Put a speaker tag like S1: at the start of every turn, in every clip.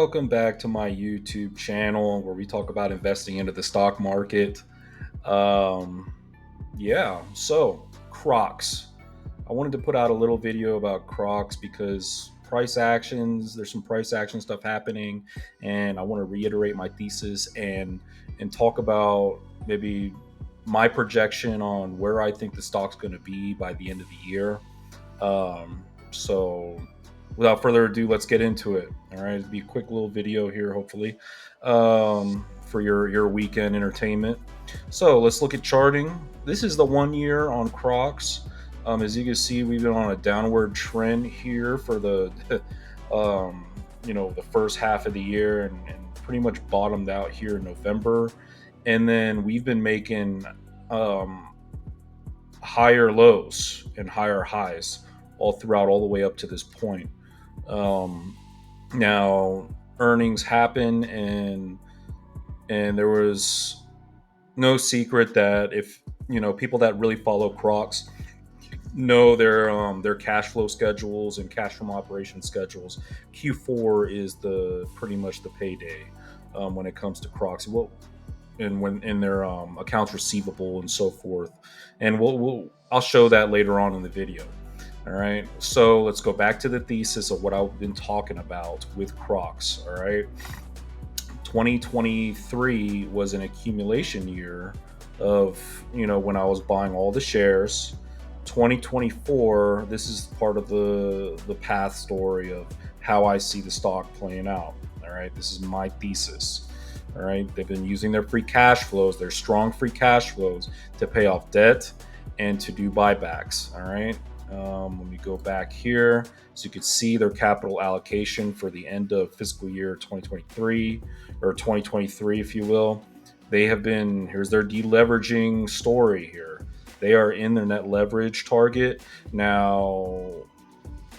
S1: Welcome back to my YouTube channel where we talk about investing into the stock market. Um, so Crocs. I wanted to put out a little video about Crocs because there's some price action stuff happening, and I want to reiterate my thesis and talk about maybe my projection on where I think the stock's going to be by the end of the year. So without further ado, let's get into it. All right, it'll be a quick little video here, hopefully, for your weekend entertainment. So let's look at charting. This is the 1 year on Crocs. As you can see, we've been on a downward trend here for the the first half of the year, and pretty much bottomed out here in November, and then we've been making um, higher lows and higher highs all throughout, all the way up to this point. Um, Now, earnings happen, and there was no secret that if people that really follow Crocs know their cash flow schedules and cash from operation schedules. Q4 is the pretty much the payday when it comes to Crocs. Well, and when in their accounts receivable and so forth, and I'll show that later on in the video. All right, so let's go back to the thesis of what I've been talking about with Crocs. All right, 2023 was an accumulation year of when I was buying all the shares. 2024, this is part of the path story of how I see the stock playing out. All right, this is my thesis. All right, they've been using their free cash flows, their strong free cash flows, to pay off debt and to do buybacks. All right, let me go back here so you can see their capital allocation for the end of fiscal year 2023, or 2023, if you will. They have been, here's their deleveraging story here. They are in their net leverage target. Now,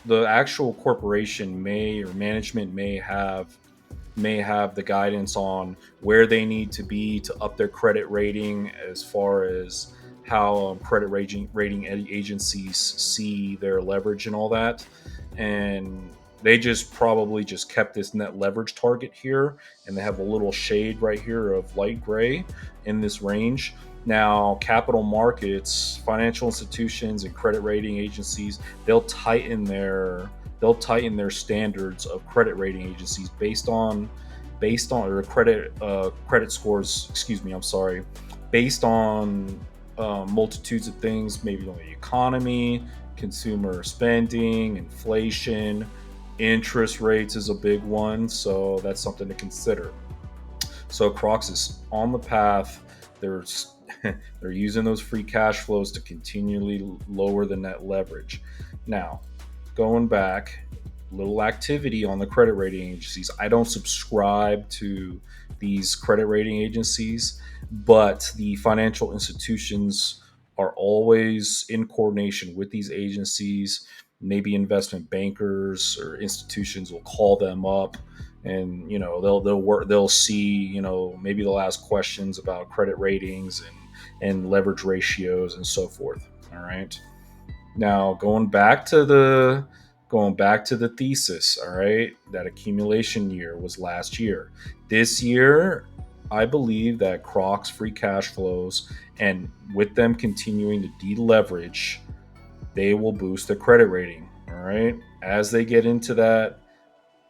S1: the actual corporation management may have the guidance on where they need to be to up their credit rating, as far as how credit rating agencies see their leverage and all that. And they just probably just kept this net leverage target here, and they have a little shade right here of light gray in this range. Now, capital markets, financial institutions, and credit rating agencies, they'll tighten their standards of credit rating agencies based on or credit scores. Excuse me, I'm sorry. Based on multitudes of things, maybe on the economy, consumer spending, inflation, interest rates is a big one. So that's something to consider. So Crocs is on the path. They're they're using those free cash flows to continually lower the net leverage. Now, going back, little activity on the credit rating agencies. I don't subscribe to these credit rating agencies, but the financial institutions are always in coordination with these agencies. Maybe investment bankers or institutions will call them up, and they'll see, maybe they'll ask questions about credit ratings and leverage ratios and so forth. All right. Now, going back to the thesis. All right, that accumulation year was last year. This year, I believe that Crocs free cash flows, and with them continuing to deleverage, they will boost their credit rating. All right, as they get into that,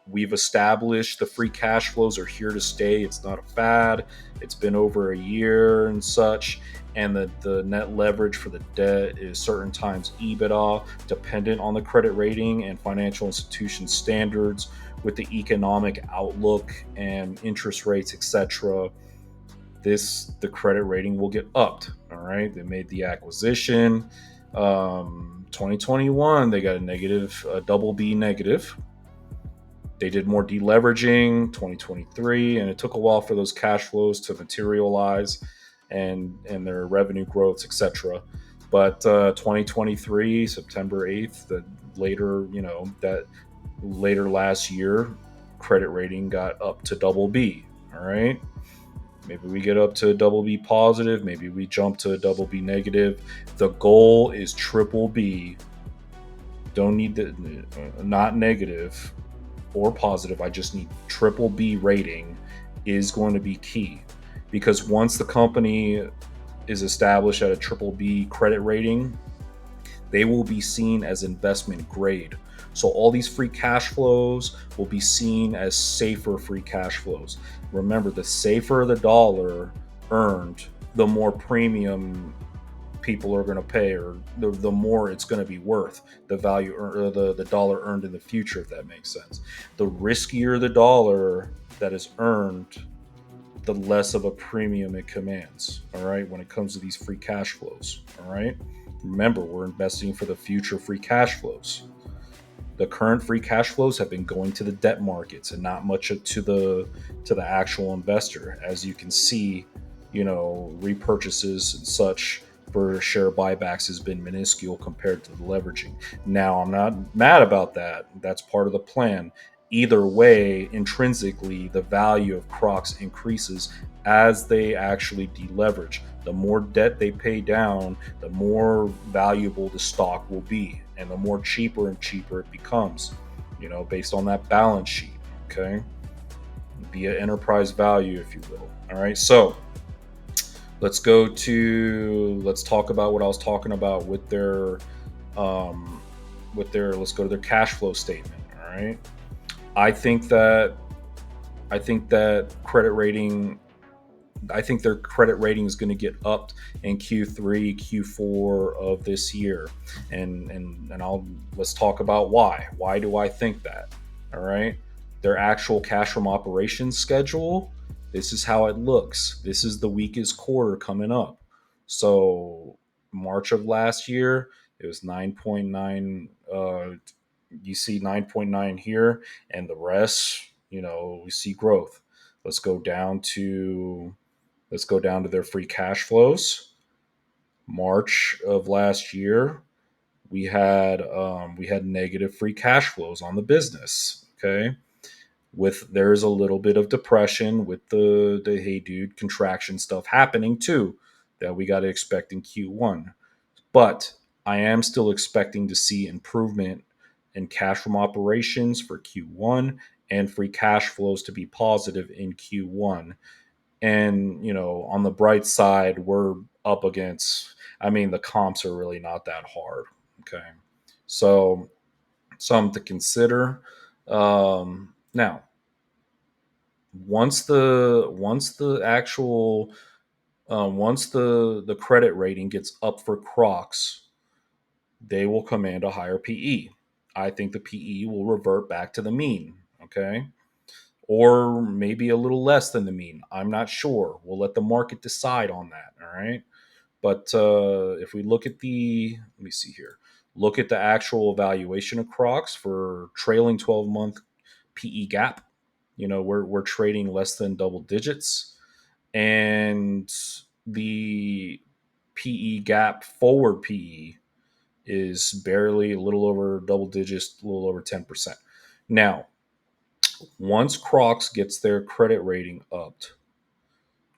S1: we've established the free cash flows are here to stay. It's not a fad. It's been over a year and such. And the net leverage for the debt is certain times EBITDA, dependent on the credit rating and financial institution standards, with the economic outlook and interest rates, etc. The credit rating will get upped. All right, they made the acquisition. 2021, they got a double B negative. They did more deleveraging 2023, and it took a while for those cash flows to materialize, and their revenue growth, etc. But 2023, September 8th, that later last year, credit rating got up to double B. All right. Maybe we get up to a double B positive. Maybe we jump to a double B negative. The goal is triple B. Don't need the not negative. or positive. I just need triple B rating is going to be key, because once the company is established at a triple B credit rating, they will be seen as investment grade. So all these free cash flows will be seen as safer free cash flows. Remember, the safer the dollar earned, the more premium people are going to pay, or the more it's going to be worth, the value or the dollar earned in the future, if that makes sense. The riskier the dollar that is earned, the less of a premium it commands. All right, when it comes to these free cash flows. All right, remember, we're investing for the future free cash flows. The current free cash flows have been going to the debt markets and not much to the actual investor. As you can see, repurchases and such for share buybacks has been minuscule compared to the leveraging. Now, I'm not mad about that. That's part of the plan. Either way, intrinsically, the value of Crocs increases as they actually deleverage. The more debt they pay down, the more valuable the stock will be, and the more cheaper and cheaper it becomes, based on that balance sheet. Okay. Via enterprise value, if you will. All right. So let's talk about what I was talking about um, let's go to their cash flow statement. All right. I think that, credit rating, I think their credit rating is going to get upped in Q3, Q4 of this year, and I'll let's talk about why. Why do I think that? All right, their actual cash from operations schedule. This is how it looks. This is the weakest quarter coming up. So March of last year, it was 9.9. You see 9.9 here, and the rest, we see growth. Let's go down to their free cash flows. March of last year, we had negative free cash flows on the business. Okay, with there's a little bit of depression with the hey dude contraction stuff happening too, that we got to expect in Q1. But I am still expecting to see improvement in cash from operations for Q1 and free cash flows to be positive in Q1. And on the bright side, we're up against, I mean, the comps are really not that hard. Okay, so some to consider. Now, once the actual once the credit rating gets up for Crocs, they will command a higher PE. I think the PE will revert back to the mean. Okay, or maybe a little less than the mean. I'm not sure. We'll let the market decide on that. All right. But if we look at let me see here, look at the actual valuation of Crocs for trailing 12-month PE gap. We're trading less than double digits, and the PE gap forward PE is barely a little over double digits, a little over 10%. Now, once Crocs gets their credit rating upped,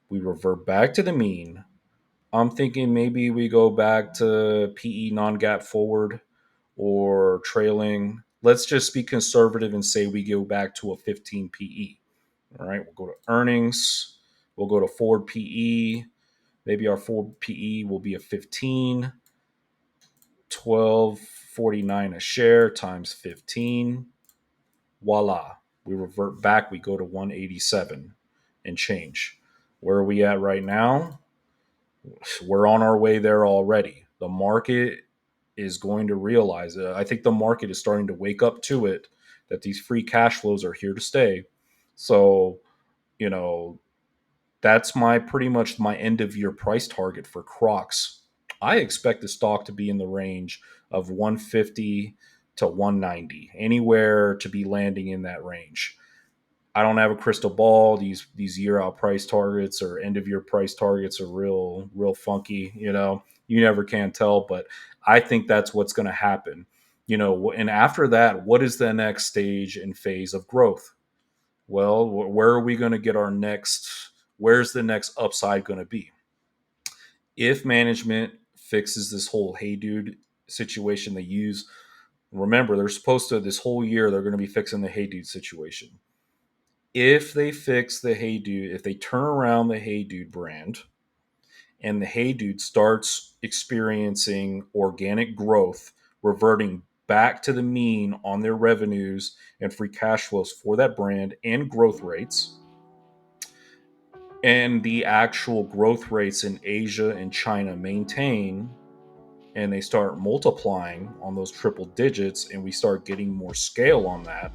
S1: we revert back to the mean. I'm thinking maybe we go back to PE non gap forward or trailing. Let's just be conservative and say we go back to a 15 PE. All right, we'll go to earnings. We'll go to forward PE. Maybe our forward PE will be a 15, 12.49 a share times 15. Voila. We revert back. We go to 187 and change. Where are we at right now? We're on our way there already. The market is going to realize it. I think the market is starting to wake up to it, that these free cash flows are here to stay. So, you know, that's my pretty much my end of year price target for Crocs. I expect the stock to be in the range of 150 to 190, anywhere to be landing in that range. I don't have a crystal ball. These year out price targets or end of year price targets are real funky. You never can tell, but I think that's what's going to happen. And after that, what is the next stage and phase of growth? Well, where are we going to get our next? Where's the next upside going to be? If management fixes this whole hey dude situation, they use Remember, they're supposed to, this whole year, they're going to be fixing the Hey Dude situation. If they fix the Hey Dude, if they turn around the Hey Dude brand and the Hey Dude starts experiencing organic growth, reverting back to the mean on their revenues and free cash flows for that brand and growth rates, and the actual growth rates in Asia and China maintain, and they start multiplying on those triple digits, and we start getting more scale on that,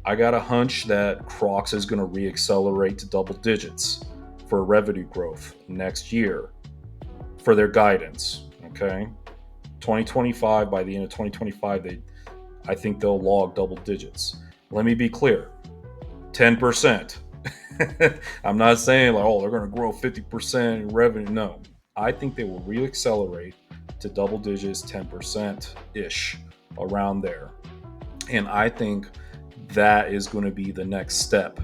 S1: I got a hunch that Crocs is going to reaccelerate to double digits for revenue growth next year for their guidance. Okay, 2025, by the end of 2025, I think they'll log double digits. Let me be clear, 10%. I'm not saying like, oh, they're going to grow 50% in revenue. No, I think they will reaccelerate to double digits, 10% ish, around there. And I think that is going to be the next step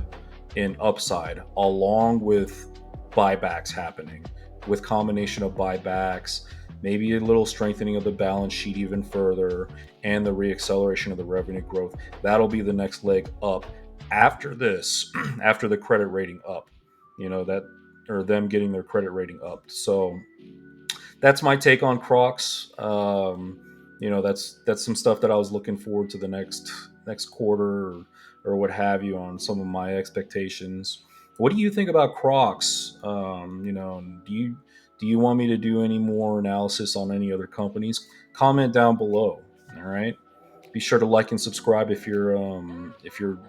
S1: in upside, along with buybacks happening, with combination of buybacks, maybe a little strengthening of the balance sheet even further, and the reacceleration of the revenue growth. That'll be the next leg up after this, after the credit rating up, that, or them getting their credit rating up. So that's my take on Crocs. That's some stuff that I was looking forward to the next quarter, or what have you, on some of my expectations. What do you think about Crocs? Do you want me to do any more analysis on any other companies? Comment down below. All right. Be sure to like and subscribe if you're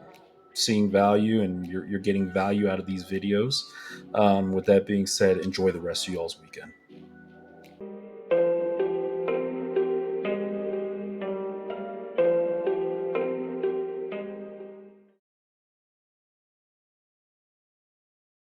S1: seeing value and you're getting value out of these videos. With that being said, enjoy the rest of y'all's weekend.